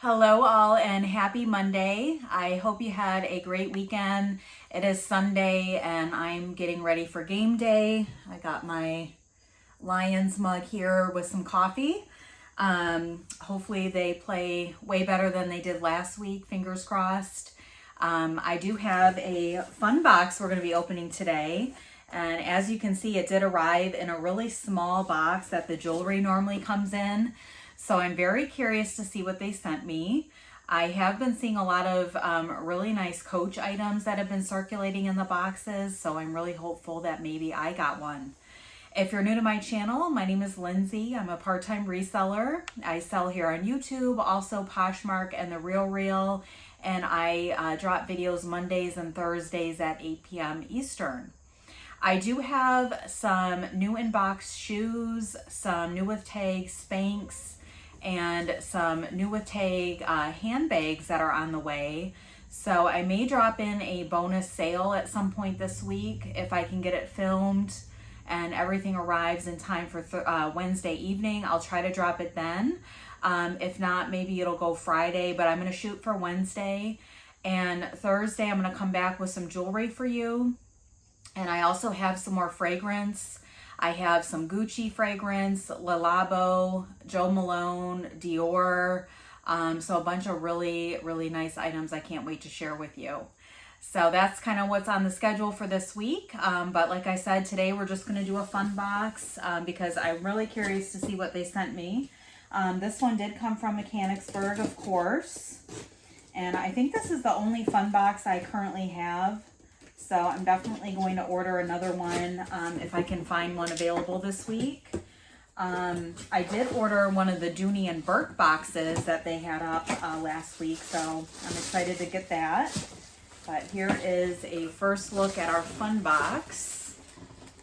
Hello all and happy Monday. I hope you had a great weekend. It is Sunday and I'm getting ready for game day. I got my Lions mug here with some coffee. Hopefully they play way better than they did last week, fingers crossed. I do have a fun box we're going to be opening today. And as you can see, it did arrive in a really small box that the jewelry normally comes in. So I'm very curious to see what they sent me. I have been seeing a lot of really nice Coach items that have been circulating in the boxes. So I'm really hopeful that maybe I got one. If you're new to my channel, my name is Lindsay. I'm a part-time reseller. I sell here on YouTube, also Poshmark and The Real, and I drop videos Mondays and Thursdays at 8 p.m. Eastern. I do have some new in-box shoes, some new with tag SPANX, and some new with tag handbags that are on the way. So I may drop in a bonus sale at some point this week if I can get it filmed and everything arrives in time for Wednesday evening. I'll try to drop it then. If not, maybe it'll go Friday, but I'm going to shoot for Wednesday. And Thursday, I'm going to come back with some jewelry for you. And I also have some more fragrance. I have some Gucci fragrance, Le Labo, Jo Malone, Dior. So a bunch of really, really nice items I can't wait to share with you. So that's kind of what's on the schedule for this week. But like I said, today we're just going to do a fun box because I'm really curious to see what they sent me. This one did come from Mechanicsburg, of course. And I think this is the only fun box I currently have. So I'm definitely going to order another one if I can find one available this week. I did order one of the Dooney and Burke boxes that they had up last week, so I'm excited to get that. But here is a first look at our fun box.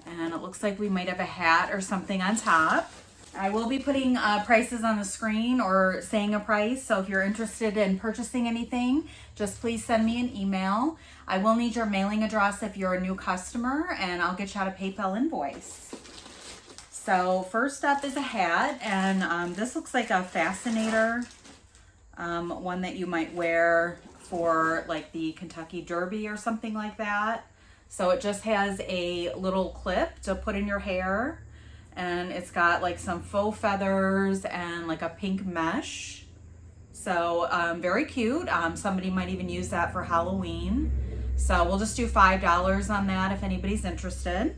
And it looks like we might have a hat or something on top. I will be putting prices on the screen or saying a price. So if you're interested in purchasing anything, just please send me an email. I will need your mailing address if you're a new customer, and I'll get you out a PayPal invoice. So first up is a hat, and this looks like a fascinator, one that you might wear for like the Kentucky Derby or something like that. So it just has a little clip to put in your hair. And it's got like some faux feathers and like a pink mesh. So very cute. Somebody might even use that for Halloween. So we'll just do $5 on that if anybody's interested.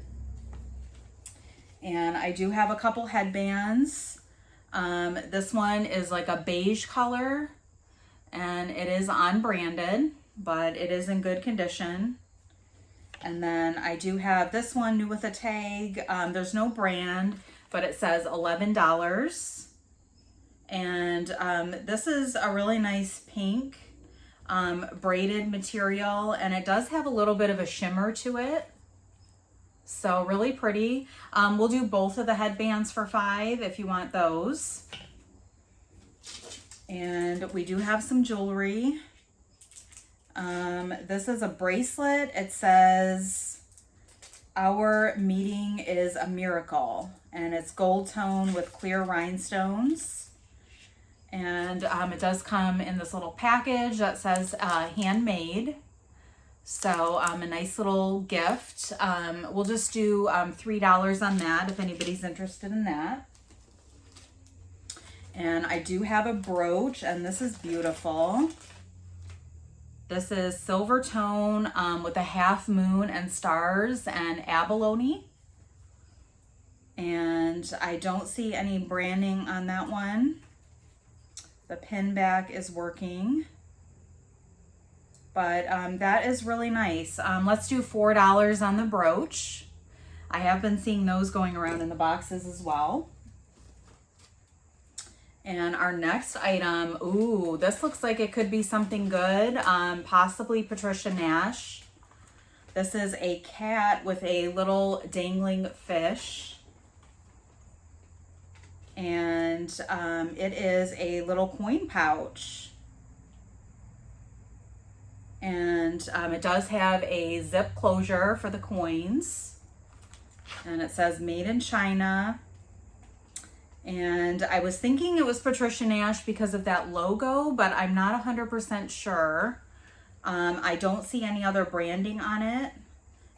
And I do have a couple headbands. This one is like a beige color. And it is unbranded, but it is in good condition. And then I do have this one new with a tag. There's no brand, but it says $11. And this is a really nice pink braided material, and it does have a little bit of a shimmer to it. So really pretty. We'll do both of the headbands for $5 if you want those. And we do have some jewelry. This is a bracelet. It says, "Our meeting is a miracle," and it's gold tone with clear rhinestones. And it does come in this little package that says handmade. So a nice little gift. We'll just do $3 on that if anybody's interested in that. And I do have a brooch, and this is beautiful. This is silver tone with a half moon and stars and abalone. And I don't see any branding on that one. The pin back is working. But that is really nice. Let's do $4 on the brooch. I have been seeing those going around in the boxes as well. And our next item, ooh, this looks like it could be something good, possibly Patricia Nash. This is a cat with a little dangling fish. And it is a little coin pouch. And it does have a zip closure for the coins. And it says made in China. And I was thinking it was Patricia Nash because of that logo, but I'm not 100% sure. I don't see any other branding on it.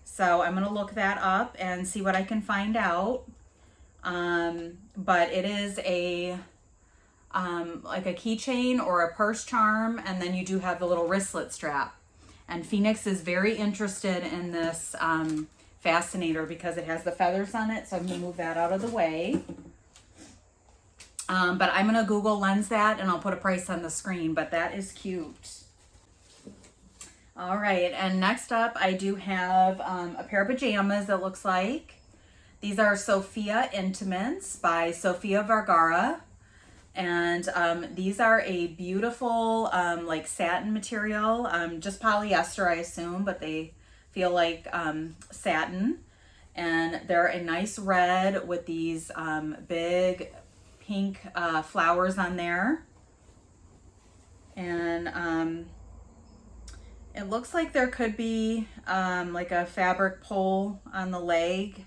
So I'm going to look that up and see what I can find out. But it is a like a keychain or a purse charm, and then you do have the little wristlet strap. And Phoenix is very interested in this fascinator because it has the feathers on it, so I'm going to move that out of the way. But I'm going to Google Lens that, and I'll put a price on the screen, but that is cute. All right, and next up I do have a pair of pajamas, it looks like. These are Sophia Intimates by Sofia Vergara. And these are a beautiful like satin material, just polyester I assume, but they feel like satin. And they're a nice red with these big pink flowers on there. And it looks like there could be like a fabric pole on the leg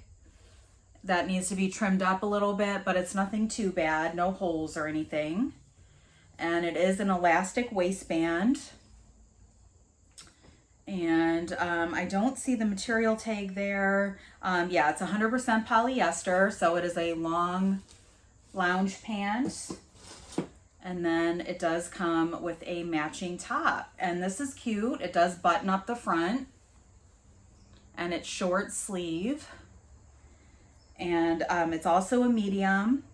that needs to be trimmed up a little bit, but it's nothing too bad, no holes or anything. And it is an elastic waistband. And I don't see the material tag there. Yeah, it's 100% polyester, so it is a long lounge pant. And then it does come with a matching top. And this is cute. It does button up the front. And it's short sleeve. And it's also a medium,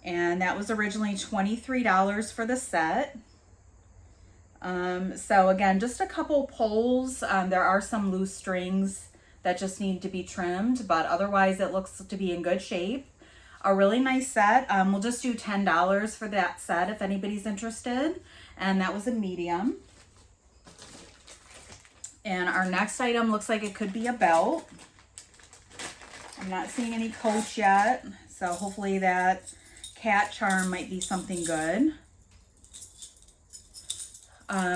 and that was originally $23 for the set. So again, just a couple poles. There are some loose strings that just need to be trimmed, but otherwise it looks to be in good shape. A really nice set. We'll just do $10 for that set if anybody's interested, and that was a medium. And our next item looks like it could be a belt. I'm not seeing any coach yet, so hopefully that cat charm might be something good.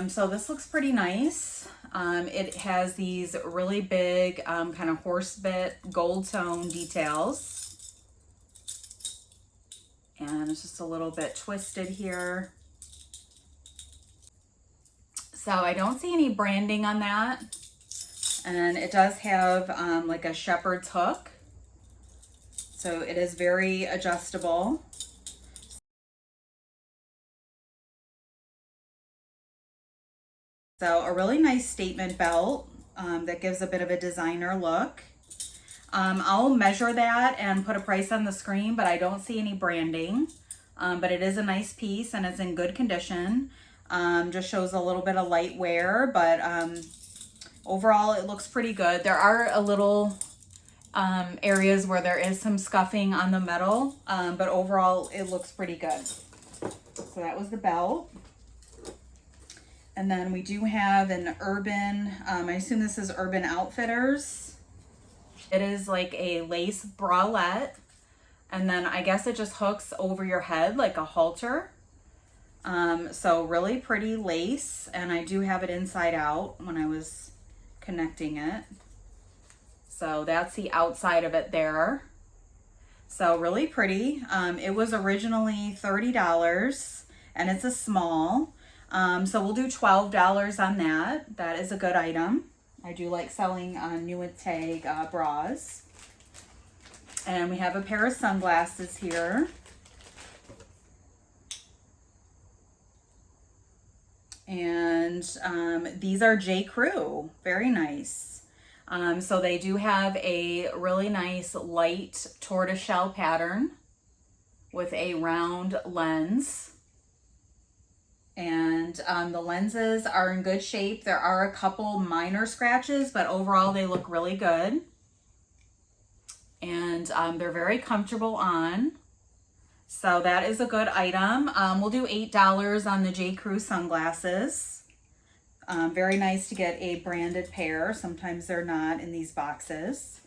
So this looks pretty nice. It has these really big kind of horse bit gold tone details. And it's just a little bit twisted here. So I don't see any branding on that. And it does have like a shepherd's hook. So it is very adjustable. So a really nice statement belt that gives a bit of a designer look. I'll measure that and put a price on the screen, but I don't see any branding. But it is a nice piece and it's in good condition. Just shows a little bit of light wear, but overall it looks pretty good. There are a little areas where there is some scuffing on the metal, but overall it looks pretty good. So that was the belt. And then we do have an Urban, I assume this is Urban Outfitters. It is like a lace bralette, and then I guess it just hooks over your head like a halter. So really pretty lace, and I do have it inside out when I was connecting it. So that's the outside of it there. So really pretty. It was originally $30 and it's a small. So we'll do $12 on that. That is a good item. I do like selling new with tag bras. And we have a pair of sunglasses here. And these are J. Crew. Very nice. So they do have a really nice light tortoiseshell pattern with a round lens. And the lenses are in good shape. There are a couple minor scratches, but overall they look really good. And they're very comfortable on. So that is a good item. We'll do $8 on the J. Crew sunglasses. Very nice to get a branded pair. Sometimes they're not in these boxes.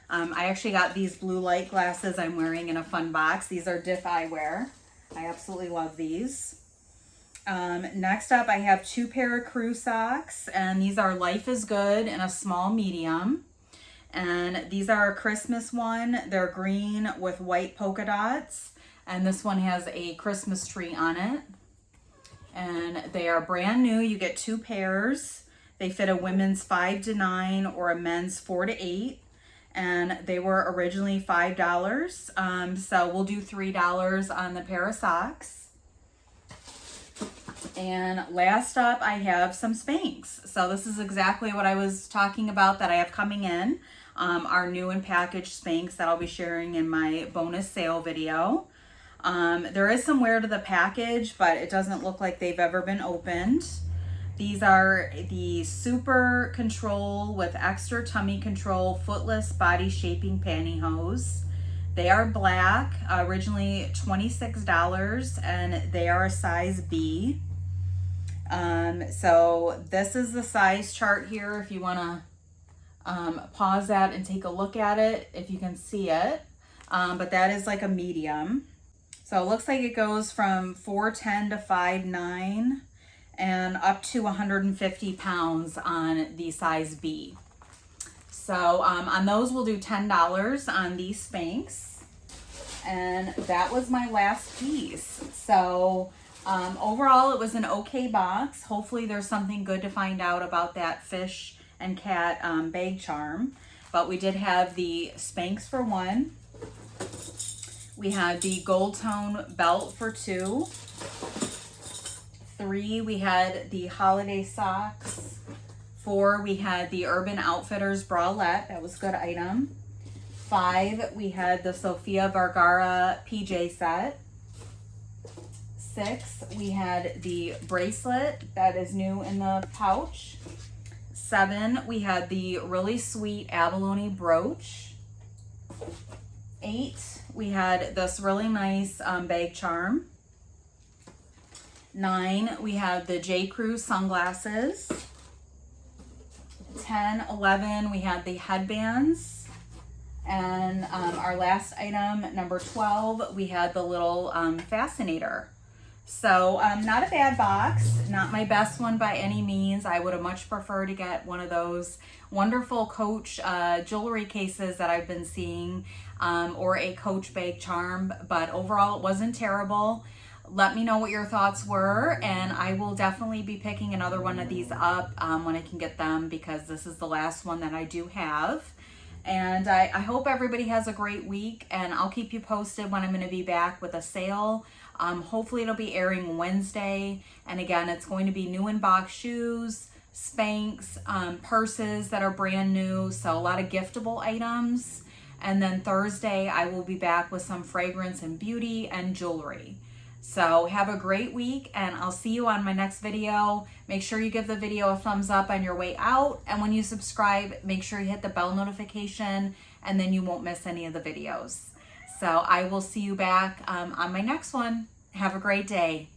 I actually got these blue light glasses I'm wearing in a fun box. These are Diff Eyewear. I absolutely love these. Next up, I have 2 pair of Crew socks, and these are Life is Good in a small medium. And these are a Christmas one. They're green with white polka dots. And this one has a Christmas tree on it. And they are brand new. You get 2 pairs. They fit a women's 5 to 9 or a men's 4 to 8. And they were originally $5. So we'll do $3 on the pair of socks. And last up, I have some SPANX. So this is exactly what I was talking about that I have coming in. Our new and packaged SPANX that I'll be sharing in my bonus sale video. There is some wear to the package, but it doesn't look like they've ever been opened. These are the Super Control with extra tummy control footless body shaping pantyhose. They are black, originally $26, and they are a size B. So this is the size chart here if you want to pause that and take a look at it, if you can see it. But that is like a medium. So it looks like it goes from 4'10" to 5'9" and up to 150 pounds on the size B. So on those we'll do $10 on these SPANX. And that was my last piece. So overall it was an okay box. Hopefully there's something good to find out about that fish and cat bag charm. But we did have the SPANX for 1. We had the gold tone belt for 2. 3, we had the holiday socks. 4, we had the Urban Outfitters bralette. That was a good item. 5, we had the Sofia Vergara PJ set. 6, we had the bracelet that is new in the pouch. 7, we had the really sweet abalone brooch. 8, we had this really nice bag charm. 9, we had the J. Crew sunglasses. 10, 11, we had the headbands. And our last item, number 12, we had the little fascinator. So not a bad box, not my best one by any means. I would have much preferred to get one of those wonderful Coach jewelry cases that I've been seeing, or a Coach bag charm, but overall it wasn't terrible. Let me know what your thoughts were, and I will definitely be picking another one of these up when I can get them, because this is the last one that I do have. And I hope everybody has a great week, and I'll keep you posted when I'm going to be back with a sale. Hopefully it'll be airing Wednesday, and again, it's going to be new in box shoes, SPANX, purses that are brand new, so a lot of giftable items. And then Thursday I will be back with some fragrance and beauty and jewelry. So have a great week, and I'll see you on my next video. Make sure you give the video a thumbs up on your way out, and when you subscribe, make sure you hit the bell notification, and then you won't miss any of the videos. So I will see you back on my next one. Have a great day.